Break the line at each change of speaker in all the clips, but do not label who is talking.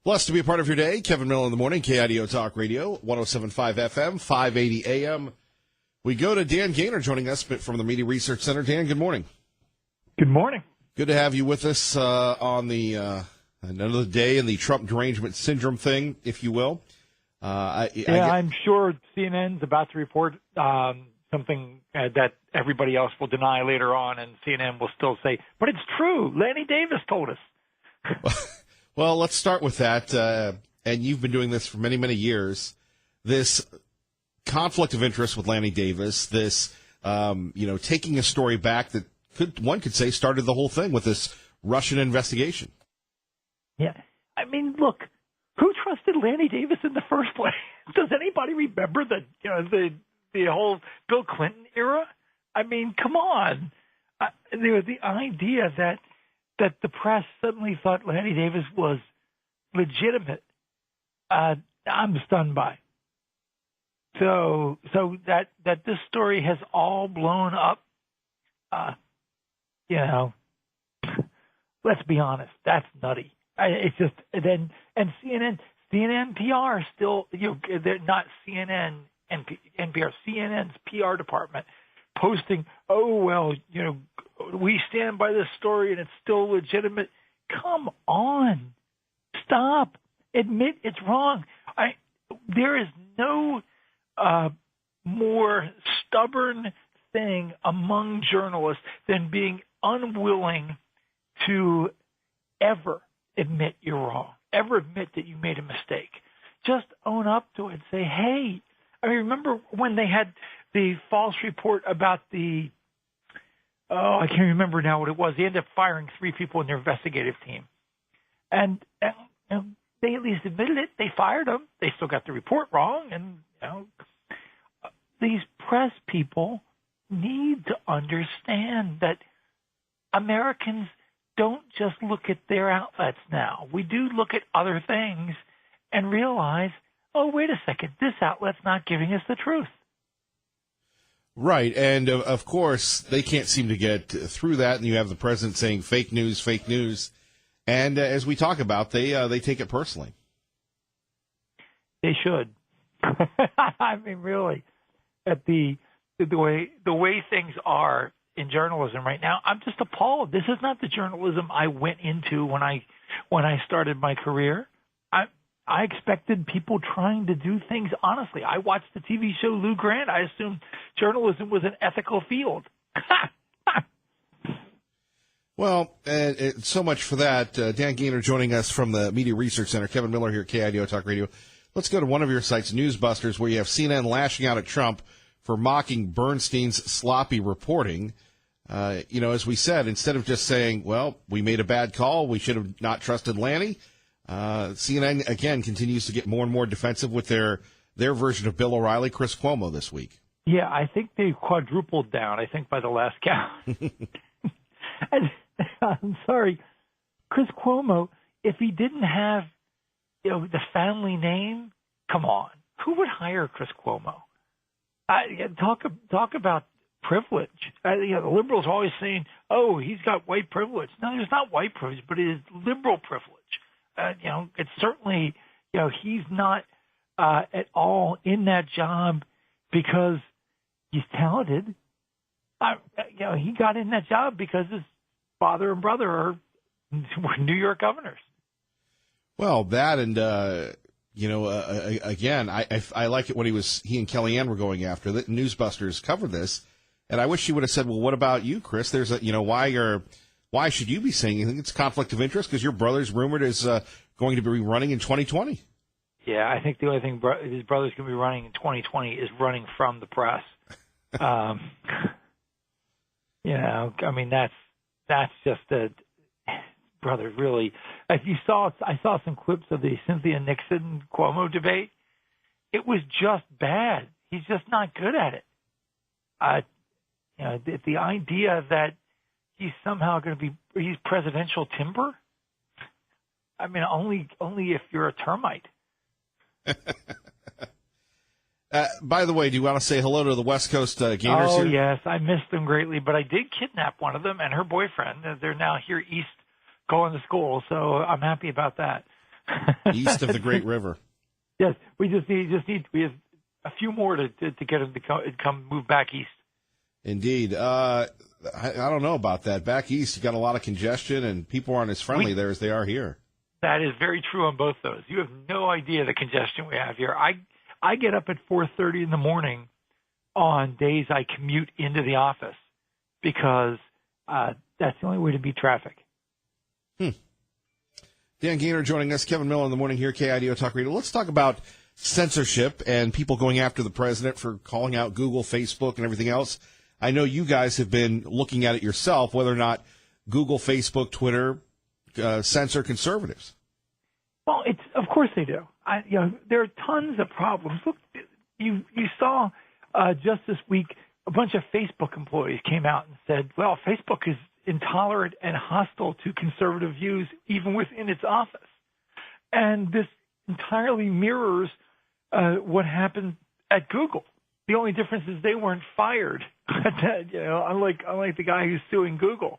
Blessed to be a part of your day. Kevin Miller in the morning, KIDO Talk Radio, 107.5 FM, 580 AM. We go to Dan Gaynor joining us from the Media Research Center. Dan, good morning.
Good morning.
Good to have you with us on the another day in the Trump derangement syndrome thing, if you will.
I'm sure CNN's about to report something that everybody else will deny later on, and CNN will still say, but it's true. Lanny Davis told us.
Well, let's start with that. And you've been doing this for many, many years. This conflict of interest with Lanny Davis, this, taking a story back that one could say started the whole thing with this Russian investigation.
Yeah. I mean, look, who trusted Lanny Davis in the first place? Does anybody remember the whole Bill Clinton era? I mean, come on. The idea that the press suddenly thought Lanny Davis was legitimate, I'm stunned by. So that this story has all blown up, let's be honest, that's nutty. It's just and CNN PR still, they're not CNN and NPR, CNN's PR department posting, we stand by this story and it's still legitimate. Come on. Stop. Admit it's wrong. There is no more stubborn thing among journalists than being unwilling to ever admit you're wrong, ever admit that you made a mistake. Just own up to it. Say, hey, I remember when they had the false report about I can't remember now what it was. They ended up firing 3 people in their investigative team. And they at least admitted it. They fired them. They still got the report wrong. And, these press people need to understand that Americans don't just look at their outlets now. We do look at other things and realize, oh, wait a second, this outlet's not giving us the truth.
Right, and of course, they can't seem to get through that, and you have the president saying fake news, and as we talk about, they take it personally.
They should. I mean, really, at the way things are in journalism right now, I'm just appalled. This is not the journalism I went into when I started my career. I expected people trying to do things honestly. I watched the TV show Lou Grant. I assumed journalism was an ethical field.
Well, so much for that. Dan Gaynor joining us from the Media Research Center. Kevin Miller here at KIDO Talk Radio. Let's go to one of your sites, Newsbusters, where you have CNN lashing out at Trump for mocking Bernstein's sloppy reporting. As we said, instead of just saying, well, we made a bad call, we should have not trusted Lanny, CNN, again, continues to get more and more defensive with their version of Bill O'Reilly, Chris Cuomo, this week.
Yeah, I think they quadrupled down, by the last count. And, I'm sorry, Chris Cuomo, if he didn't have the family name, come on. Who would hire Chris Cuomo? Talk about privilege. The liberals are always saying, oh, he's got white privilege. No, there's not white privilege, but it is liberal privilege. It's certainly, he's not at all in that job because he's talented. He got in that job because his father and brother were New York governors.
Well, that and, again, I like it when he and Kellyanne were going after it. Newsbusters covered this, and I wish he would have said, well, what about you, Chris? There's why should you be saying anything? It's a conflict of interest because your brother's rumored is going to be running in 2020.
Yeah, I think the only thing his brother's going to be running in 2020 is running from the press. That's just a brother. Really, if you saw, I saw some clips of the Cynthia Nixon Cuomo debate. It was just bad. He's just not good at it. The idea that he's somehow going to he's presidential timber. I mean, only if you're a termite.
By the way, do you want to say hello to the West Coast Gaynors
here? Oh,
yes.
I missed them greatly, but I did kidnap one of them and her boyfriend. They're now here east going to school, so I'm happy about that.
East of the Great River.
Yes, we have a few more to get them to come move back east.
Indeed. I don't know about that. Back east, you got a lot of congestion, and people aren't as friendly there as they are here.
That is very true on both those. You have no idea the congestion we have here. I get up at 4:30 in the morning on days I commute into the office because that's the only way to beat traffic.
Dan Gaynor joining us, Kevin Miller in the morning here, KIDO Talk Radio. Let's talk about censorship and people going after the president for calling out Google, Facebook, and everything else. I know you guys have been looking at it yourself, whether or not Google, Facebook, Twitter censor conservatives.
Well, of course they do. There are tons of problems. Look, you saw just this week a bunch of Facebook employees came out and said, well, Facebook is intolerant and hostile to conservative views even within its office. And this entirely mirrors what happened at Google. The only difference is they weren't fired, unlike the guy who's suing Google.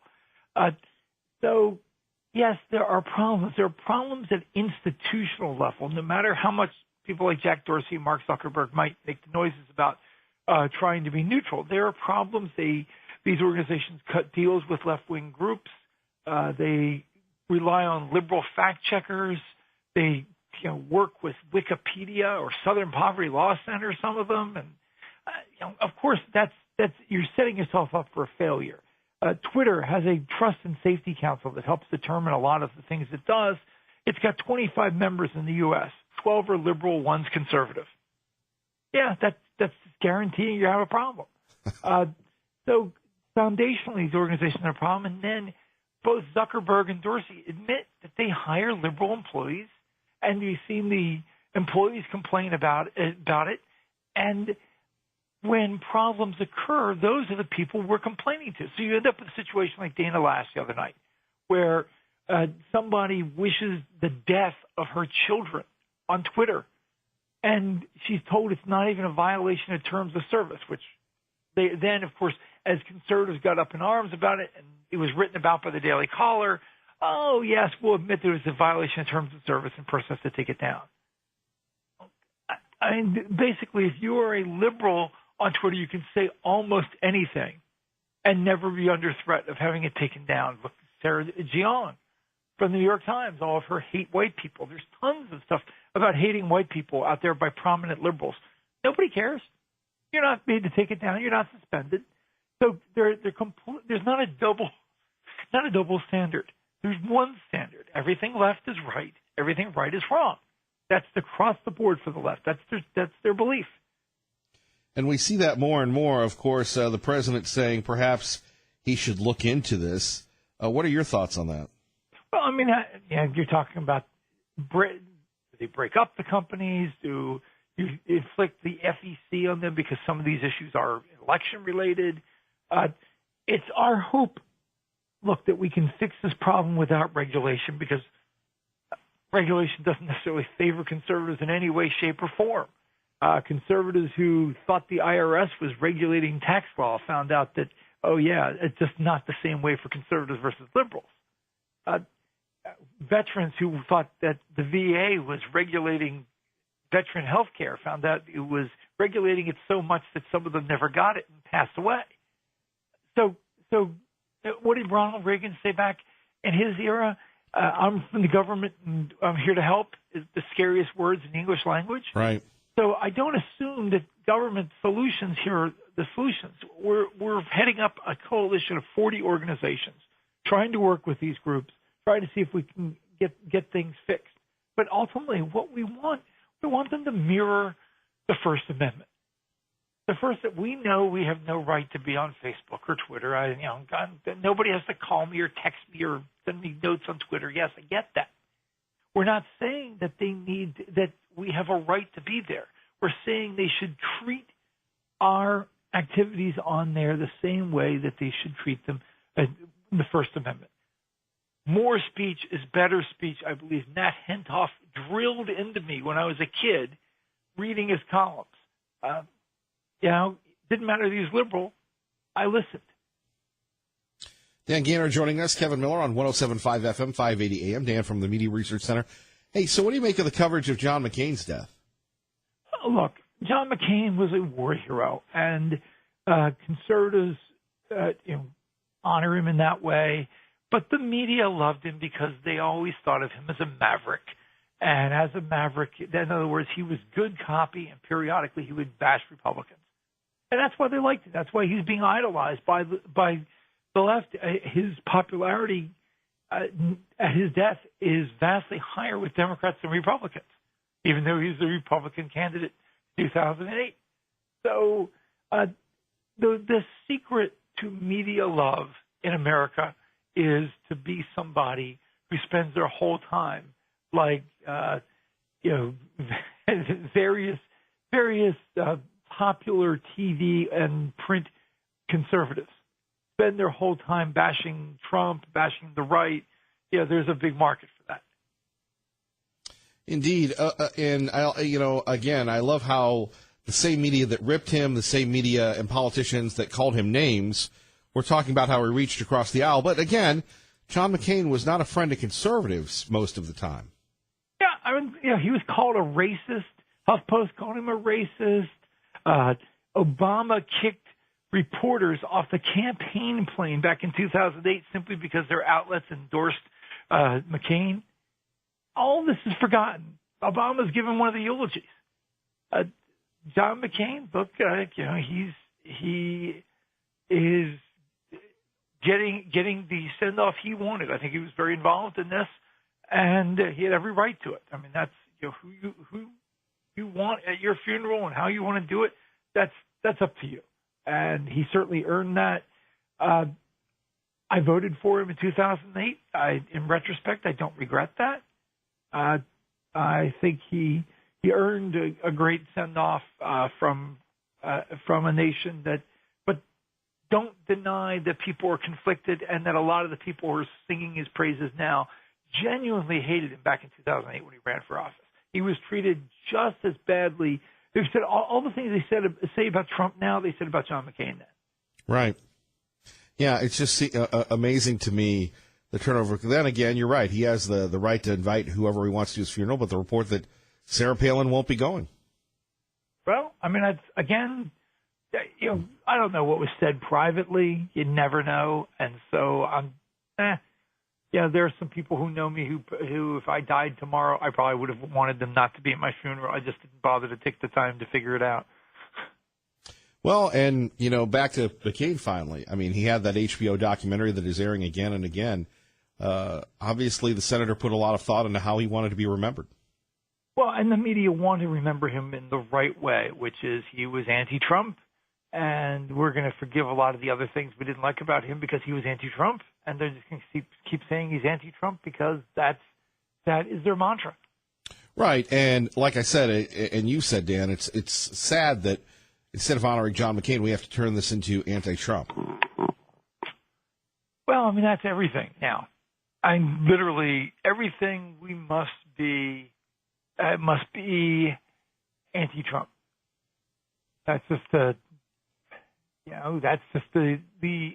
So, yes, there are problems. There are problems at institutional level. No matter how much people like Jack Dorsey and Mark Zuckerberg might make the noises about trying to be neutral, there are problems. These organizations cut deals with left-wing groups. They rely on liberal fact-checkers. They work with Wikipedia or Southern Poverty Law Center, some of them. And, of course, that's you're setting yourself up for a failure. Twitter has a trust and safety council that helps determine a lot of the things it does. It's got 25 members in the U.S. 12 are liberal, one's conservative. Yeah, that's guaranteeing you have a problem. So foundationally, these organizations are a problem. And then both Zuckerberg and Dorsey admit that they hire liberal employees, and you've seen the employees complain about it. And when problems occur, those are the people we're complaining to. So you end up with a situation like Dana Lash the other night, where somebody wishes the death of her children on Twitter, and she's told it's not even a violation of terms of service, which they then, of course, as conservatives got up in arms about it, and it was written about by the Daily Caller, oh, yes, we'll admit there was a violation of terms of service and person has to take it down. I mean, basically, if you are a liberal on Twitter, you can say almost anything and never be under threat of having it taken down. Look, Sarah Jeon from the New York Times, all of her hate white people. There's tons of stuff about hating white people out there by prominent liberals. Nobody cares. You're not made to take it down. You're not suspended. So there's not a double standard. There's one standard. Everything left is right. Everything right is wrong. That's across the board for the left. That's their belief.
And we see that more and more. Of course, the president saying perhaps he should look into this. What are your thoughts on that?
Well, I mean, you're talking about do they break up the companies? Do you inflict the FEC on them because some of these issues are election-related? It's our hope, look, that we can fix this problem without regulation, because regulation doesn't necessarily favor conservatives in any way, shape, or form. Conservatives who thought the IRS was regulating tax law found out that, oh, yeah, it's just not the same way for conservatives versus liberals. Veterans who thought that the VA was regulating veteran health care found out it was regulating it so much that some of them never got it and passed away. So what did Ronald Reagan say back in his era? I'm from the government and I'm here to help is the scariest words in the English language.
Right.
So I don't assume that government solutions here are the solutions. We're heading up a coalition of 40 organizations trying to work with these groups, trying to see if we can get things fixed. But ultimately, what we want them to mirror the First Amendment. The first, that we know we have no right to be on Facebook or Twitter. God, nobody has to call me or text me or send me notes on Twitter. Yes, I get that. We're not saying that that we have a right to be there. We're saying they should treat our activities on there the same way that they should treat them in the First Amendment. More speech is better speech, I believe. Nat Hentoff drilled into me when I was a kid reading his columns. Didn't matter that he was liberal. I listened.
Dan Gaynor joining us, Kevin Miller on 107.5 FM, 580 AM. Dan from the Media Research Center Hey, so what do you make of the coverage of John McCain's death?
Look, John McCain was a war hero, and conservatives, honor him in that way. But the media loved him because they always thought of him as a maverick. And as a maverick, in other words, he was good copy, and periodically he would bash Republicans. And that's why they liked it. That's why he's being idolized by the left. His popularity at his death is vastly higher with Democrats than Republicans, even though he's the Republican candidate in 2008. So the secret to media love in America is to be somebody who spends their whole time like various popular TV and print conservatives spend their whole time bashing Trump, bashing the right. There's a big market for that.
Indeed, and I love how the same media that ripped him, the same media and politicians that called him names, were talking about how he reached across the aisle. But again, John McCain was not a friend of conservatives most of the time.
Yeah, he was called a racist. HuffPost called him a racist. Obama kicked reporters off the campaign plane back in 2008 simply because their outlets endorsed McCain. All this is forgotten. Obama's given one of the eulogies. John McCain, look, he is getting the send off he wanted. I think he was very involved in this, and he had every right to it. I mean, that's who you want at your funeral and how you want to do it. That's up to you, and he certainly earned that. I voted for him in 2008. In retrospect, I don't regret that. I think he earned a great send off from a nation that. But don't deny that people are conflicted, and that a lot of the people who are singing his praises now genuinely hated him back in 2008 when he ran for office. He was treated just as badly. They've said all the things they say about Trump now, they said about John McCain then.
Right. Yeah, it's just amazing to me, the turnover. Then again, you're right. He has the right to invite whoever he wants to his funeral, but the report that Sarah Palin won't be going. Well,
I mean, again, I don't know what was said privately. You never know. And so there are some people who know me who, if I died tomorrow, I probably would have wanted them not to be at my funeral. I just didn't bother to take the time to figure it out.
Well, and, back to McCain finally. I mean, he had that HBO documentary that is airing again and again. Obviously, the senator put a lot of thought into how he wanted to be remembered.
Well, and the media want to remember him in the right way, which is he was anti-Trump, and we're going to forgive a lot of the other things we didn't like about him because he was anti-Trump, and they're just going to keep saying he's anti-Trump because that is their mantra.
Right, and like I said, and you said, Dan, it's sad that instead of honoring John McCain, we have to turn this into anti-Trump.
Well, I mean, that's everything now. Literally everything we must be anti-Trump. That's just the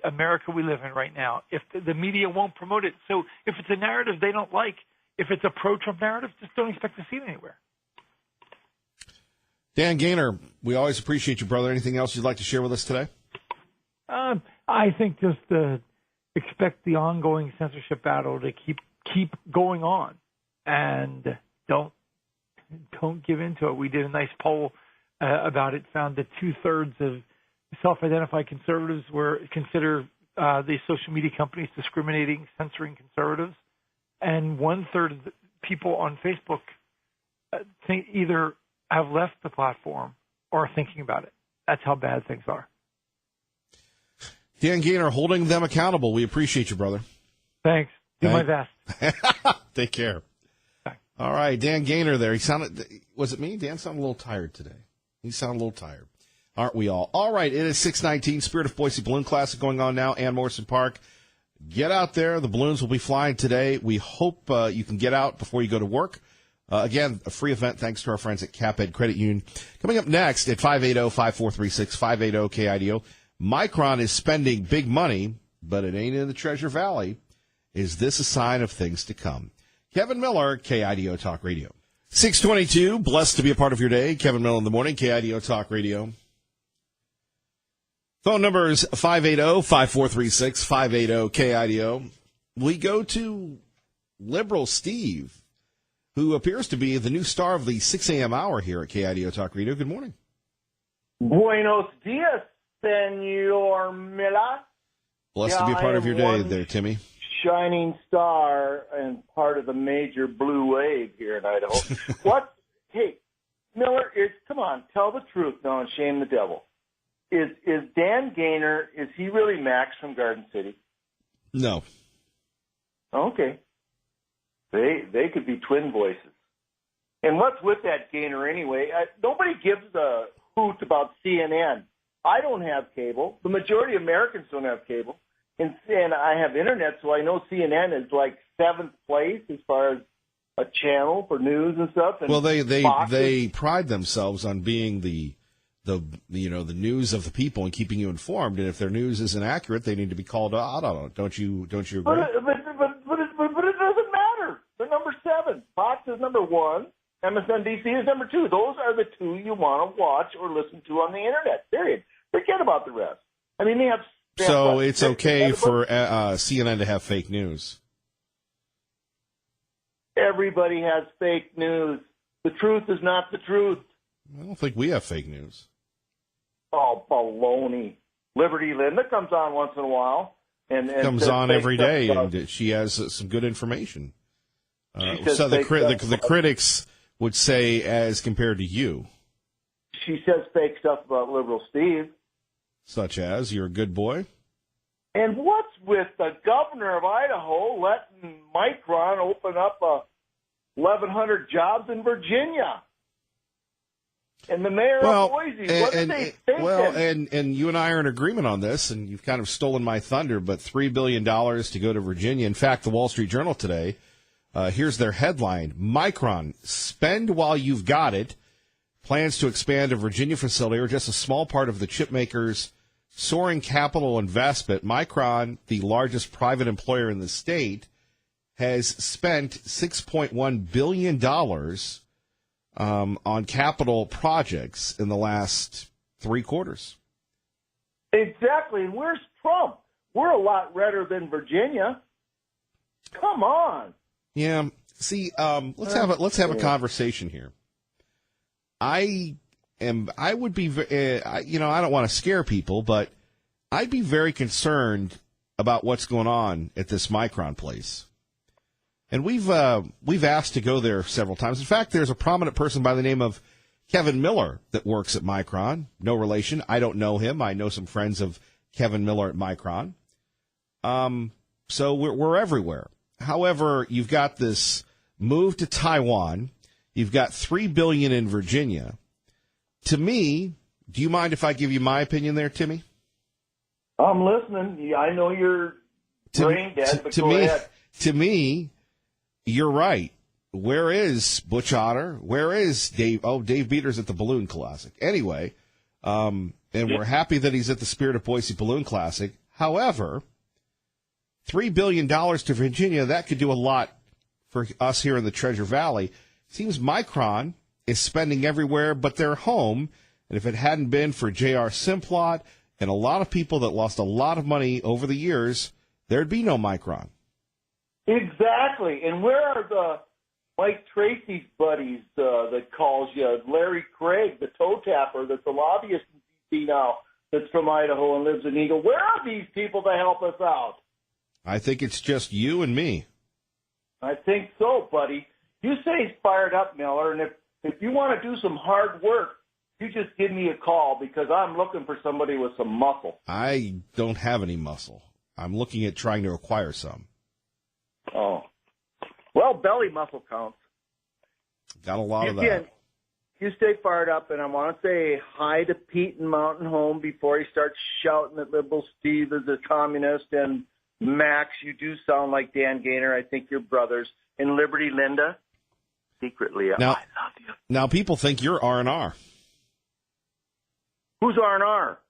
America we live in right now. If the media won't promote it, so if it's a narrative they don't like, if it's a pro-Trump narrative, just don't expect to see it anywhere.
Dan Gaynor, we always appreciate you, brother. Anything else you'd like to share with us today?
I think just expect the ongoing censorship battle to keep going on, and don't give in to it. We did a nice poll about it, found that 2/3 of self-identified conservatives consider the social media companies discriminating, censoring conservatives, and 1/3 of the people on Facebook think either have left the platform or are thinking about it. That's how bad things are.
Dan Gaynor, holding them accountable. We appreciate you, brother.
Thanks. Do my best.
Take care. All right, Dan Gaynor there. He sounded, was it me? Dan sounded a little tired today. He sounded a little tired. Aren't we all? All right, it is 6:19. Spirit of Boise Balloon Classic going on now, Ann Morrison Park. Get out there. The balloons will be flying today. We hope you can get out before you go to work. Again, a free event thanks to our friends at CapEd Credit Union. Coming up next at 580-5436, 580-KIDO, Micron is spending big money, but it ain't in the Treasure Valley. Is this a sign of things to come? Kevin Miller, KIDO Talk Radio. 622, blessed to be a part of your day. Kevin Miller in the morning, KIDO Talk Radio. Phone number is 580-5436, 580-KIDO. We go to Liberal Steve, who appears to be the new star of the 6 a.m. hour here at KIDO Talk Radio. Good morning.
Buenos dias, Senor Miller.
Blessed to be a part of your day there, Timmy.
Shining star and part of the major blue wave here in Idaho. Hey, Miller, come on, tell the truth now and shame the devil. Is Dan Gaynor, is he really Max from Garden City?
No.
Okay. They could be twin voices. And what's with that Gaynor anyway? Nobody gives a hoot about CNN. I don't have cable. The majority of Americans don't have cable. And I have internet, so I know CNN is like 7th place as far as a channel for news and stuff. And
well, they pride themselves on being the news of the people and keeping you informed. And if their news isn't accurate, they need to be called out on it. Don't you agree?
But it doesn't matter. They're number 7. Fox is number 1. MSNBC is number 2. Those are the 2 you want to watch or listen to on the internet. Period. Forget about the rest. I mean, they have.
So it's okay for CNN to have fake news.
Everybody has fake news. The truth is not the truth.
I don't think we have fake news.
Oh, baloney. Liberty Linda comes on once in a while. And
comes on every day, and she has some good information. So the critics would say, as compared to you.
She says fake stuff about Liberal Steve.
Such as, you're a good boy?
And what's with the governor of Idaho letting Micron open up 1,100 jobs in Virginia? And the mayor of Boise, what do they think?
Well, and you and I are in agreement on this, and you've kind of stolen my thunder, but $3 billion to go to Virginia. In fact, the Wall Street Journal today, here's their headline: Micron, spend while you've got it, plans to expand a Virginia facility, or just a small part of the chip maker's soaring capital investment. Micron, the largest private employer in the state, has spent $6.1 billion on capital projects in the last 3 quarters.
Exactly. And where's Trump? We're a lot redder than Virginia. Come on.
Yeah. See, let's have a conversation here. I would be, I don't want to scare people, but I'd be very concerned about what's going on at this Micron place. And we've asked to go there several times. In fact, there's a prominent person by the name of Kevin Miller that works at Micron. No relation. I don't know him. I know some friends of Kevin Miller at Micron. So we're everywhere. However, you've got this move to Taiwan. You've got $3 billion in Virginia. To me, do you mind if I give you my opinion there, Timmy?
I'm listening. I know you're brain dead, but go ahead.
To me, you're right. Where is Butch Otter? Where is Dave? Oh, Dave Beater's at the Balloon Classic. Anyway, and we're happy that he's at the Spirit of Boise Balloon Classic. However, $3 billion to Virginia, that could do a lot for us here in the Treasure Valley. Seems Micron is spending everywhere but their home, and if it hadn't been for J.R. Simplot and a lot of people that lost a lot of money over the years, there'd be no Micron.
Exactly. And where are the Mike Tracy's buddies that calls you? Larry Craig, the toe tapper, that's a lobbyist in D.C. now, that's from Idaho and lives in Eagle. Where are these people to help us out?
I think it's just you and me.
I think so, buddy. You say he's fired up, Miller, and if you want to do some hard work, you just give me a call because I'm looking for somebody with some muscle.
I don't have any muscle. I'm looking at trying to acquire some.
Oh. Well, belly muscle counts.
Got a lot of that.
You stay fired up, and I want to say hi to Pete in Mountain Home before he starts shouting that Liberal Steve is a communist. And Max, you do sound like Dan Gaynor. I think you're brothers. And Liberty Linda, secretly, I love you.
Now people think you're R&R.
Who's R&R?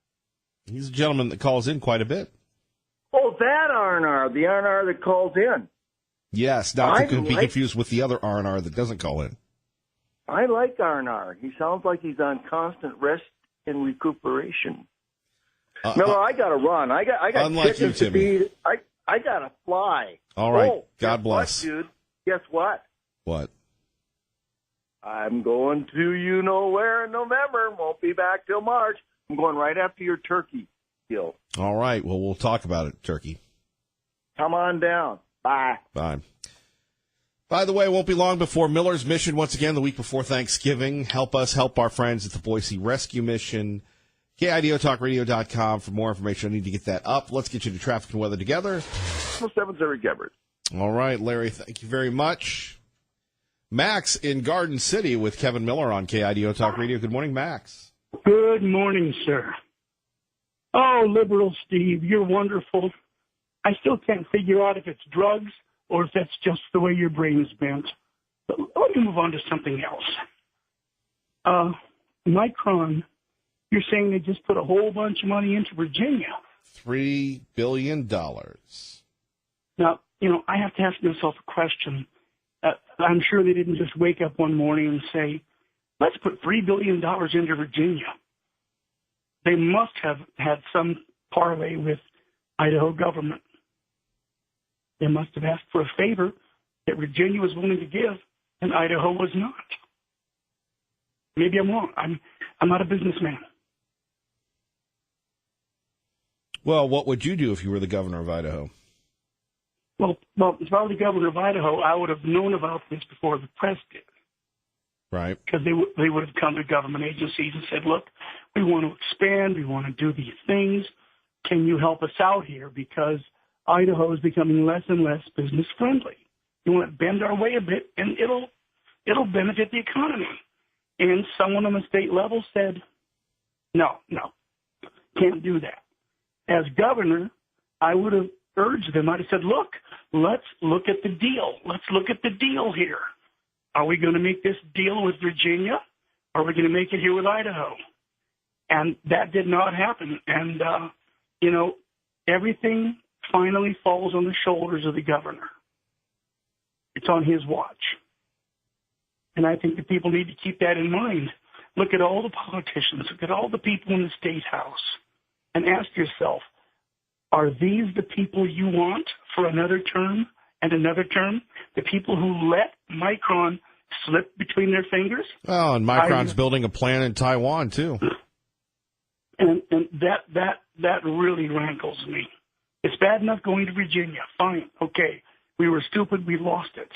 He's a gentleman that calls in quite a bit.
Oh, that R&R, the R&R that calls in.
Yes, not to be confused with the other R&R that doesn't call in.
I like R&R. He sounds like he's on constant rest and recuperation. Miller, I got to run. I got
unlike you,
chickens to
Timmy.
feed. I got to fly.
All right.
Oh,
God bless.
What, dude? Guess what?
What?
I'm going to you-know-where in November. Won't be back till March. I'm going right after your turkey deal.
All right. Well, we'll talk about it, Turkey.
Come on down. Bye.
Bye. By the way, it won't be long before Miller's Mission once again the week before Thanksgiving. Help us help our friends at the Boise Rescue Mission. KIDOTalkRadio.com for more information. I need to get that up. Let's get you to traffic and weather together.
7 Larry Gabbard.
All right, Larry, thank you very much. Max in Garden City with Kevin Miller on KIDO Talk Radio. Good morning, Max.
Good morning, sir. Oh, Liberal Steve, you're wonderful. I still can't figure out if it's drugs or if that's just the way your brain's bent. But let me move on to something else. Micron, you're saying they just put a whole bunch of money into Virginia.
$3 billion.
Now, I have to ask myself a question. I'm sure they didn't just wake up one morning and say, let's put $3 billion into Virginia. They must have had some parlay with Idaho government. They must have asked for a favor that Virginia was willing to give and Idaho was not. Maybe I'm wrong. I'm not a businessman.
Well, what would you do if you were the governor of Idaho?
Well, if I were the governor of Idaho, I would have known about this before the press did.
Right.
Because they would have come to government agencies and said, look, we want to expand. We want to do these things. Can you help us out here? Because Idaho is becoming less and less business friendly. You want to bend our way a bit, and it'll benefit the economy. And someone on the state level said, no, can't do that. As governor, I would have urged them. I'd have said, look, let's look at the deal. Let's look at the deal here. Are we going to make this deal with Virginia? Or are we going to make it here with Idaho? And that did not happen. And, everything finally falls on the shoulders of the governor. It's on his watch. And I think the people need to keep that in mind. Look at all the politicians. Look at all the people in the State House. And ask yourself, are these the people you want for another term and another term? The people who let Micron slip between their fingers?
Oh, and Micron's building a plant in Taiwan, too.
And that really rankles me. It's bad enough going to Virginia. Fine. Okay. We were stupid. We lost it.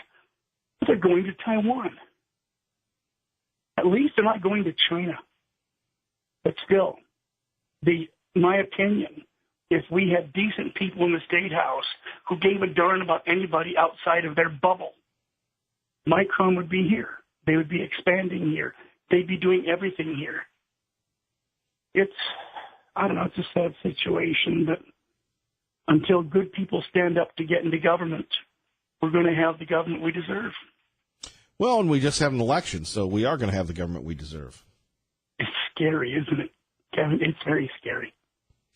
But they're going to Taiwan. At least they're not going to China. But still, my opinion, if we had decent people in the State House who gave a darn about anybody outside of their bubble, Micron would be here. They would be expanding here. They'd be doing everything here. It's a sad situation, but until good people stand up to get into government, we're going to have the government we deserve.
Well, and we just had an election, so we are going to have the government we deserve.
It's scary, isn't it, Kevin? It's very scary.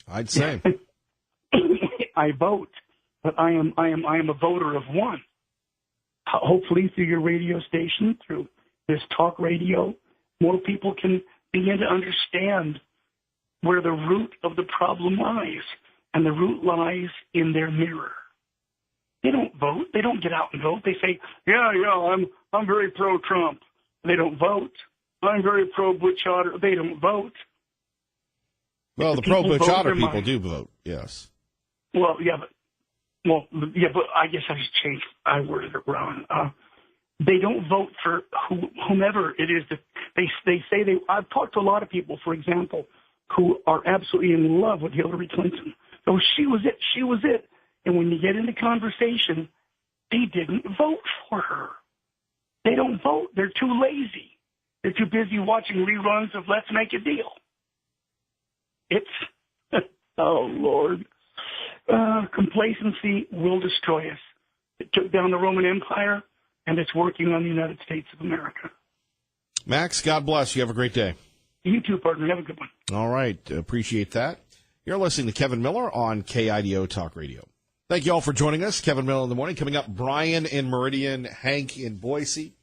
I'd say.
I vote, but I am a voter of one. Hopefully through your radio station, through this talk radio, more people can begin to understand where the root of the problem lies. And the root lies in their mirror. They don't vote. They don't get out and vote. They say, yeah, I'm very pro-Trump. They don't vote. I'm very pro-Butch Otter. They don't vote.
Well, the pro-Butch Otter people do vote, yes.
But I guess I just changed. I worded it wrong. They don't vote for whomever it is that they say they. I've talked to a lot of people, for example, who are absolutely in love with Hillary Clinton. Oh, she was it. She was it. And when you get into conversation, they didn't vote for her. They don't vote. They're too lazy. They're too busy watching reruns of Let's Make a Deal. It's, oh, Lord. Complacency will destroy us. It took down the Roman Empire, and it's working on the United States of America.
Max, God bless. You have a great day.
You too, partner. Have a good one.
All right. Appreciate that. You're listening to Kevin Miller on KIDO Talk Radio. Thank you all for joining us. Kevin Miller in the morning. Coming up, Brian in Meridian, Hank in Boise,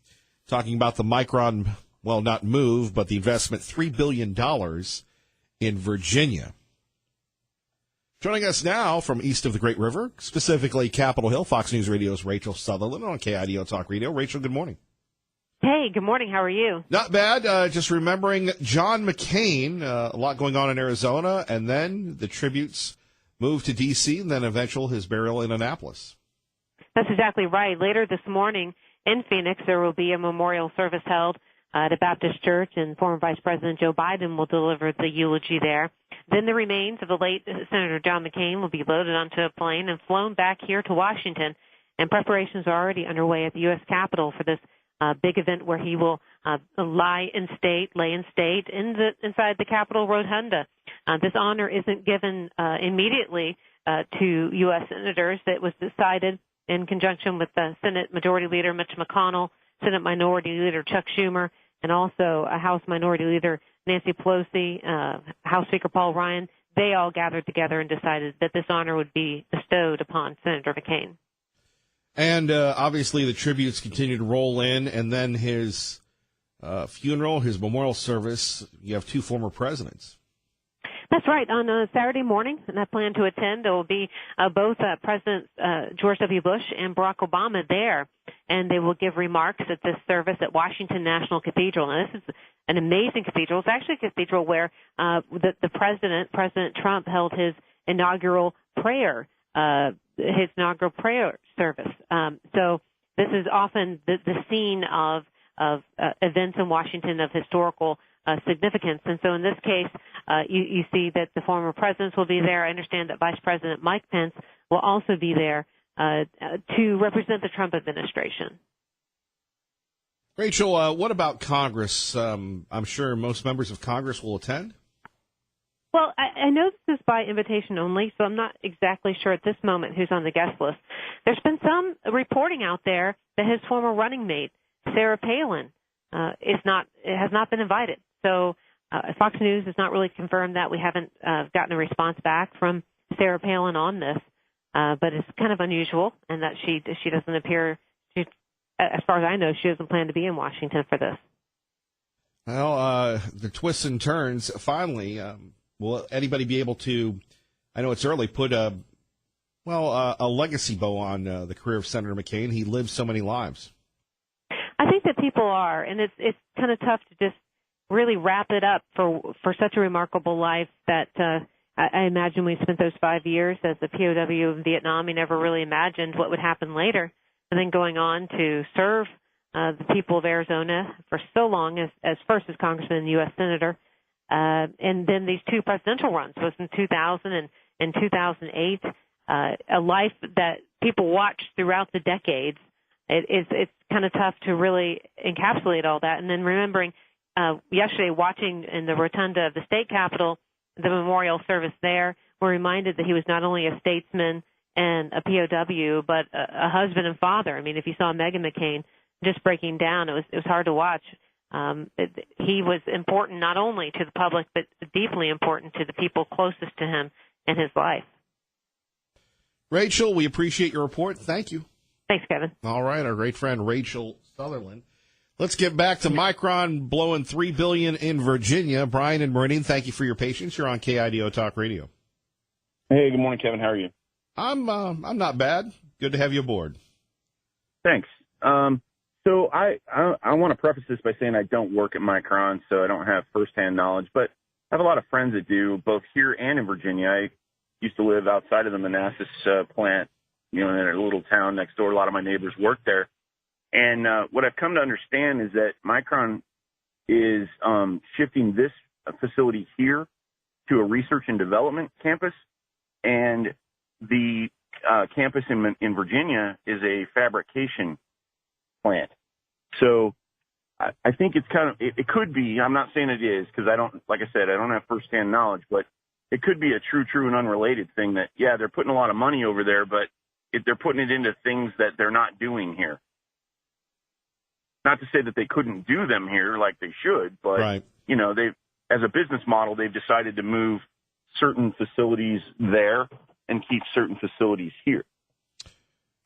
talking about the Micron, well, not move, but the investment, $3 billion in Virginia. Joining us now from east of the Great River, specifically Capitol Hill, Fox News Radio's Rachel Sutherland on KIDO Talk Radio. Rachel, good morning.
Hey, good morning. How are you?
Not bad. Just remembering John McCain, a lot going on in Arizona, and then the tributes moved to D.C., and then eventual his burial in Annapolis.
That's exactly right. Later this morning in Phoenix, there will be a memorial service held at a Baptist church, and former Vice President Joe Biden will deliver the eulogy there. Then the remains of the late Senator John McCain will be loaded onto a plane and flown back here to Washington, and preparations are already underway at the U.S. Capitol for this big event where he will lay in state inside the Capitol Rotunda. This honor isn't given immediately to U.S. senators. It was decided in conjunction with the Senate Majority Leader Mitch McConnell, Senate Minority Leader Chuck Schumer, and also House Minority Leader Nancy Pelosi, House Speaker Paul Ryan. They all gathered together and decided that this honor would be bestowed upon Senator McCain.
And obviously the tributes continue to roll in, and then his funeral, his memorial service, you have two former presidents.
That's right. On Saturday morning, and I plan to attend, there will be both President George W. Bush and Barack Obama there, and they will give remarks at this service at Washington National Cathedral. And this is an amazing cathedral. It's actually a cathedral where the President Trump, held his inaugural prayer service. So this is often the scene of events in Washington of historical significance. And so in this case, you see that the former presidents will be there. I understand that Vice President Mike Pence will also be there to represent the Trump administration.
Rachel, what about Congress? I'm sure most members of Congress will attend.
Well, I know this is by invitation only, so I'm not exactly sure at this moment who's on the guest list. There's been some reporting out there that his former running mate, Sarah Palin, has not been invited. So Fox News has not really confirmed that. We haven't gotten a response back from Sarah Palin on this, but it's kind of unusual, and that she doesn't appear. As far as I know, she doesn't plan to be in Washington for this.
Well, the twists and turns. Finally, will anybody be able to? I know it's early. Put a legacy bow on the career of Senator McCain. He lived so many lives.
I think that people are, and it's kind of tough to just really wrap it up for such a remarkable life that I imagine we spent those 5 years as a POW in Vietnam. He never really imagined what would happen later, and then going on to serve the people of Arizona for so long as first as Congressman and U.S. Senator, and then these two presidential runs, was in 2000 and 2008, a life that people watched throughout the decades. It's kind of tough to really encapsulate all that. And then remembering yesterday watching in the rotunda of the state capitol, the memorial service there, we're reminded that he was not only a statesman and a POW, but a husband and father. I mean, if you saw Meghan McCain just breaking down, it was hard to watch. He was important not only to the public, but deeply important to the people closest to him in his life.
Rachel, we appreciate your report. Thank you.
Thanks, Kevin.
All right, our great friend Rachel Sutherland. Let's get back to Micron blowing $3 billion in Virginia. Brian and Meridian, thank you for your patience. You're on KIDO Talk Radio.
Hey, good morning, Kevin. How are you?
I'm not bad. Good to have you aboard.
Thanks. So I want to preface this by saying I don't work at Micron, so I don't have firsthand knowledge, but I have a lot of friends that do, both here and in Virginia. I used to live outside of the Manassas plant, in a little town next door. A lot of my neighbors work there. And what I've come to understand is that Micron is shifting this facility here to a research and development campus, and the campus in Virginia is a fabrication plant. So I think it's kind of, it could be, I'm not saying it is, because I don't have firsthand knowledge, but it could be a true and unrelated thing that, yeah, they're putting a lot of money over there, but they're putting it into things that they're not doing here. Not to say that they couldn't do them here like they should, but,
right.
They've, as a business model, they've decided to move certain facilities there and keep certain facilities here.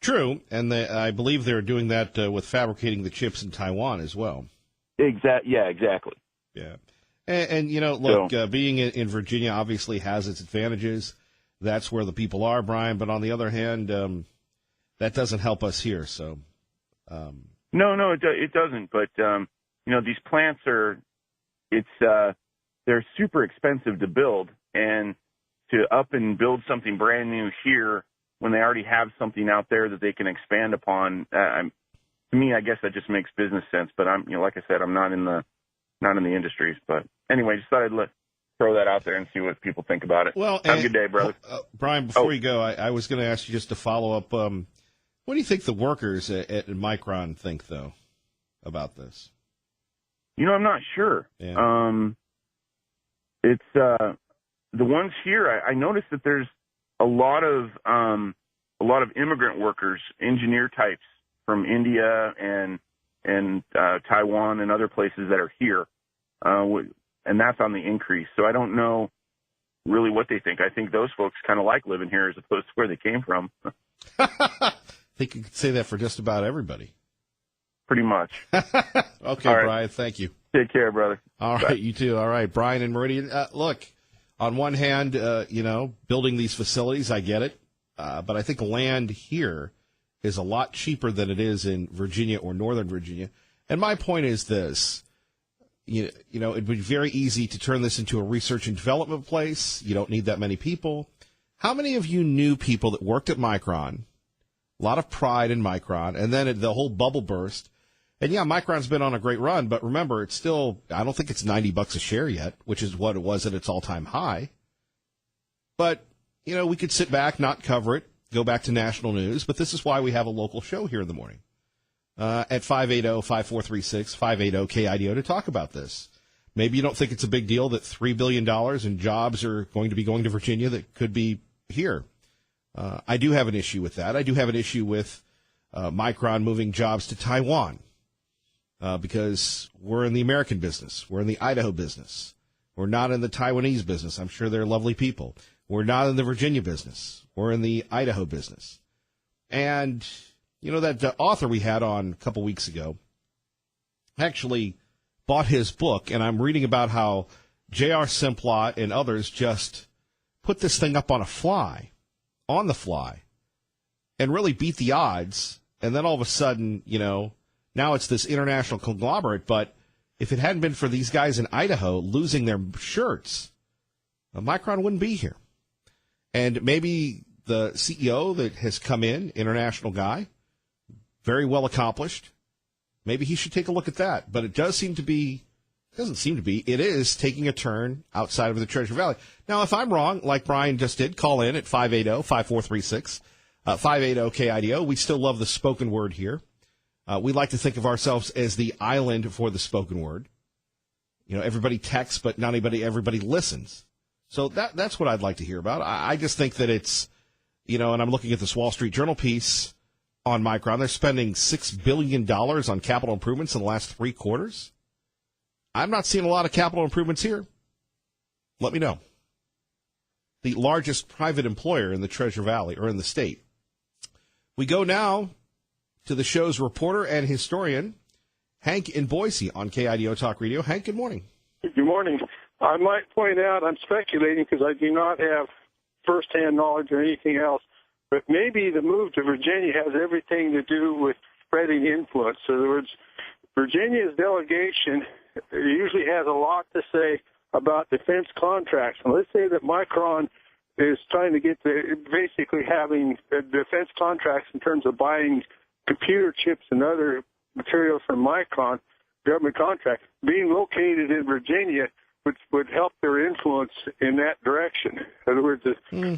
True, and I believe they're doing that with fabricating the chips in Taiwan as well.
Yeah, exactly.
Yeah. And look, being in Virginia obviously has its advantages. That's where the people are, Brian. But on the other hand, that doesn't help us here. So,
No, it doesn't. But, these plants they're super expensive to build. And to up and build something brand new here when they already have something out there that they can expand upon, to me, I guess that just makes business sense. But like I said, I'm not in the industries. But anyway, just thought I'd throw that out there and see what people think about it.
Well,
have a good day, brother.
Brian, before you go, I was going to ask you just to follow up. What do you think the workers at Micron think, though, about this?
I'm not sure.
Yeah.
It's the ones here. I noticed that there's a lot of immigrant workers, engineer types from India and Taiwan and other places that are here, and that's on the increase. So I don't know really what they think. I think those folks kind of like living here as opposed to where they came from.
I think you could say that for just about everybody.
Pretty much.
Okay,
right.
Brian, thank you.
Take care, brother.
All right, Bye. You too. All right, Brian and Meridian. Look, on one hand, building these facilities, I get it. But I think land here is a lot cheaper than it is in Virginia or Northern Virginia. And my point is this. It would be very easy to turn this into a research and development place. You don't need that many people. How many of you knew people that worked at Micron? A lot of pride in Micron. And then the whole bubble burst. And yeah, Micron's been on a great run, but remember, it's still, I don't think it's $90 a share yet, which is what it was at its all-time high. But, we could sit back, not cover it, go back to national news, but this is why we have a local show here in the morning at 580-5436, 580-KIDO to talk about this. Maybe you don't think it's a big deal that $3 billion in jobs are going to be going to Virginia that could be here. I do have an issue with that. I do have an issue with Micron moving jobs to Taiwan. Because we're in the American business. We're in the Idaho business. We're not in the Taiwanese business. I'm sure they're lovely people. We're not in the Virginia business. We're in the Idaho business. And, that author we had on a couple weeks ago actually bought his book, and I'm reading about how J.R. Simplot and others just put this thing up on the fly, and really beat the odds. And then all of a sudden, now it's this international conglomerate, but if it hadn't been for these guys in Idaho losing their shirts, Micron wouldn't be here. And maybe the CEO that has come in, international guy, very well accomplished, maybe he should take a look at that. But it is taking a turn outside of the Treasure Valley. Now, if I'm wrong, like Brian just did, call in at 580-5436, 580-KIDO. We still love the spoken word here. We like to think of ourselves as the island for the spoken word. Everybody texts, but not everybody listens. So that's what I'd like to hear about. I just think that it's, and I'm looking at this Wall Street Journal piece on Micron. They're spending $6 billion on capital improvements in the last 3 quarters. I'm not seeing a lot of capital improvements here. Let me know. The largest private employer in the Treasure Valley, or in the state. We go now to the show's reporter and historian, Hank in Boise on KIDO Talk Radio. Hank, good morning.
Good morning. I might point out, I'm speculating because I do not have firsthand knowledge or anything else, but maybe the move to Virginia has everything to do with spreading influence. In other words, Virginia's delegation usually has a lot to say about defense contracts. And let's say that Micron is trying to get to basically having defense contracts in terms of buying computer chips and other materials from Micron, government contract, being located in Virginia would help their influence in that direction. In other words,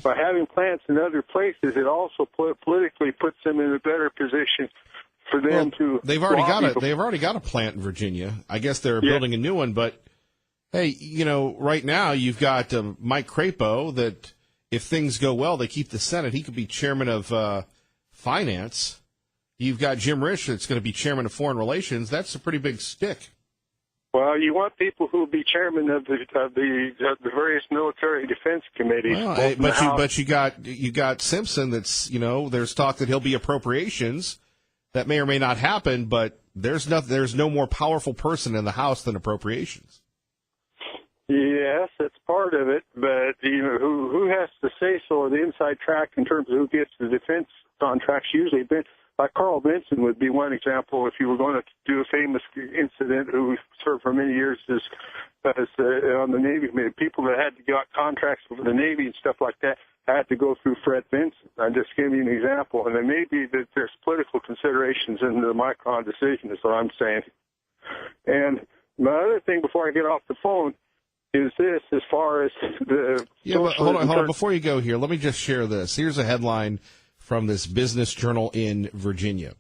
by having plants in other places, it also politically puts them in a better position for them to.
They've already got a plant in Virginia. I guess they're building a new one, but hey, right now you've got Mike Crapo that if things go well, they keep the Senate. He could be chairman of finance. You've got Jim Risch that's going to be chairman of foreign relations. That's a pretty big stick.
Well, you want people who will be chairman of the various military defense committees.
Well, but you got Simpson. That's there's talk that he'll be appropriations. That may or may not happen, but there's no more powerful person in the House than appropriations.
Yes, that's part of it, but who has to say so, or the inside track in terms of who gets the defense contracts? Usually, like Carl Vinson would be one example. If you were going to do a famous incident, who served for many years as on the Navy, people that had to get contracts for the Navy and stuff like that had to go through Fred Vinson. I'm just giving you an example, and it may be that there's political considerations in the Micron decision, is what I'm saying. And my other thing, before I get off the phone, is this, as far as the...
Yeah, but hold on. Before you go here, let me just share this. Here's a headline from this business journal in Virginia.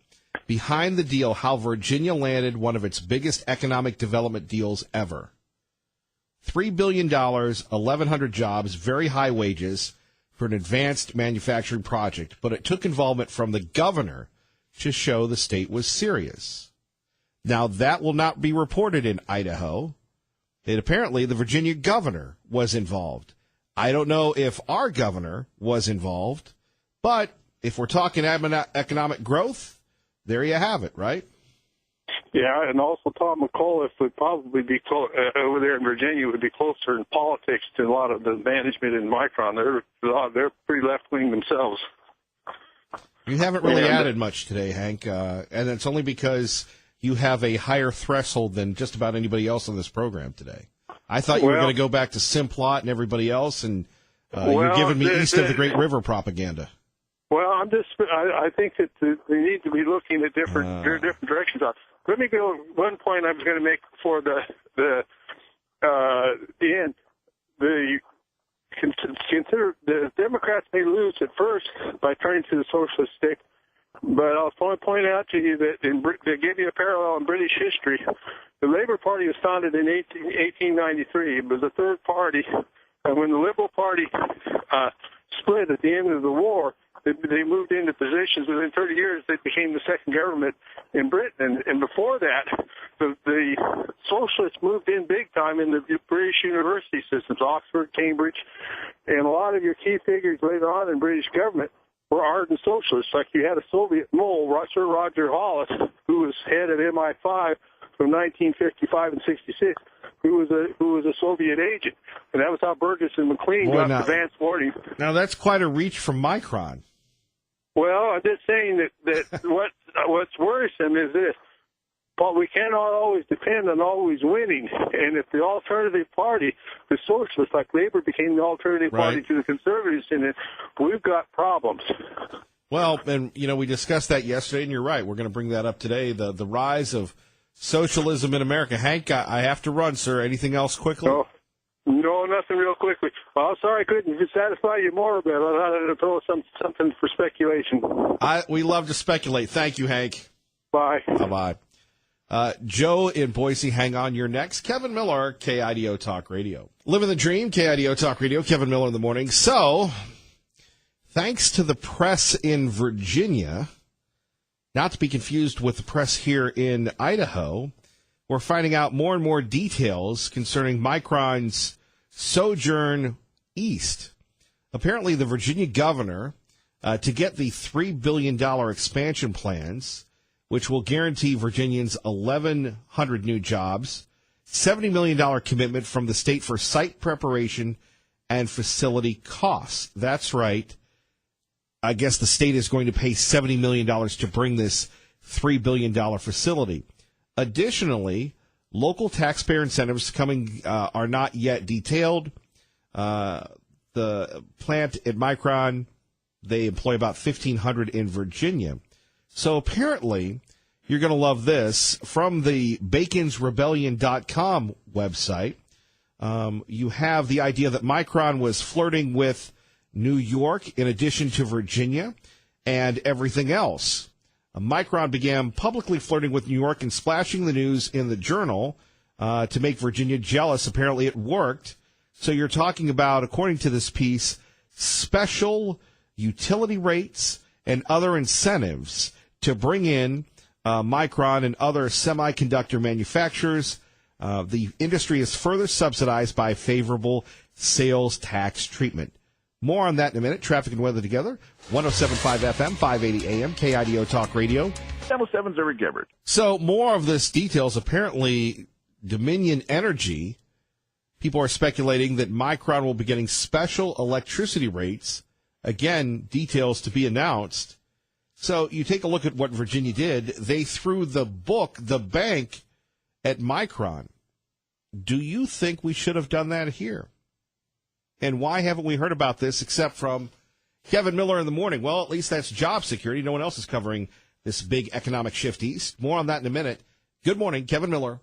Behind the deal, how Virginia landed one of its biggest economic development deals ever. $3 billion, 1,100 jobs, very high wages for an advanced manufacturing project, but it took involvement from the governor to show the state was serious. Now, that will not be reported in Idaho. Apparently, the Virginia governor was involved. I don't know if our governor was involved, but if we're talking economic growth, there you have it, right?
Yeah, and also Tom McAuliffe would probably be over there in Virginia, would be closer in politics to a lot of the management in Micron. They're pretty left-wing themselves.
You haven't really added much today, Hank, and it's only because you have a higher threshold than just about anybody else on this program today. I thought you were going to go back to Simplot and everybody else, and you're giving me east of the Great River propaganda.
Well, I think that they need to be looking at different directions. Let me go one point I was going to make before the end. Consider the Democrats may lose at first by turning to the socialist stick, but I'll point out to you that to give you a parallel in British history, the Labour Party was founded in 1893. It was the third party, and when the Liberal Party split at the end of the war, they moved into positions. Within 30 years, they became the second government in Britain. And before that, the socialists moved in big time in the British university systems, Oxford, Cambridge, and a lot of your key figures later on in British government were ardent socialists. Like you had a Soviet mole, Sir Roger Hollis, who was head of MI5 from 1955 and 66. Who was a Soviet agent, and that was how Burgess and McLean got advance warning.
Now that's quite a reach from Micron.
Well, I'm just saying that what's worrisome is this: but we cannot always depend on always winning. And if the alternative party, the socialists, like Labor, became the alternative party to the conservatives, in we've got problems.
Well, and we discussed that yesterday, and you're right. We're going to bring that up today. The rise of socialism in America. Hank, I have to run, sir. Anything else quickly?
No, nothing real quickly. Well, sorry I couldn't satisfy you more, but I wanted to throw something for speculation.
We love to speculate. Thank you, Hank.
Bye.
Bye-bye. Joe in Boise, hang on. You're next. Kevin Miller, KIDO Talk Radio. Living the dream, KIDO Talk Radio. Kevin Miller in the morning. So, thanks to the press in Virginia, not to be confused with the press here in Idaho, we're finding out more and more details concerning Micron's sojourn east. Apparently, the Virginia governor, to get the $3 billion expansion plans, which will guarantee Virginians 1,100 new jobs, $70 million commitment from the state for site preparation and facility costs. That's right. I guess the state is going to pay $70 million to bring this $3 billion facility. Additionally, local taxpayer incentives are not yet detailed. The plant at Micron, they employ about 1,500 in Virginia. So apparently, you're going to love this. From the baconsrebellion.com website, you have the idea that Micron was flirting with New York in addition to Virginia and everything else. Micron began publicly flirting with New York and splashing the news in the Journal to make Virginia jealous. Apparently it worked. So you're talking about, according to this piece, special utility rates and other incentives to bring in Micron and other semiconductor manufacturers The industry is further subsidized by favorable sales tax treatment. More on that in a minute. Traffic and weather together. 107.5 FM, 580 AM, KIDO Talk Radio.
707's Eric Gibbert.
So more of this details. Apparently, Dominion Energy, people are speculating that Micron will be getting special electricity rates. Again, details to be announced. So you take a look at what Virginia did. They threw the bank at Micron. Do you think we should have done that here? And why haven't we heard about this except from Kevin Miller in the morning? Well, at least that's job security. No one else is covering this big economic shift east. More on that in a minute. Good morning, Kevin Miller.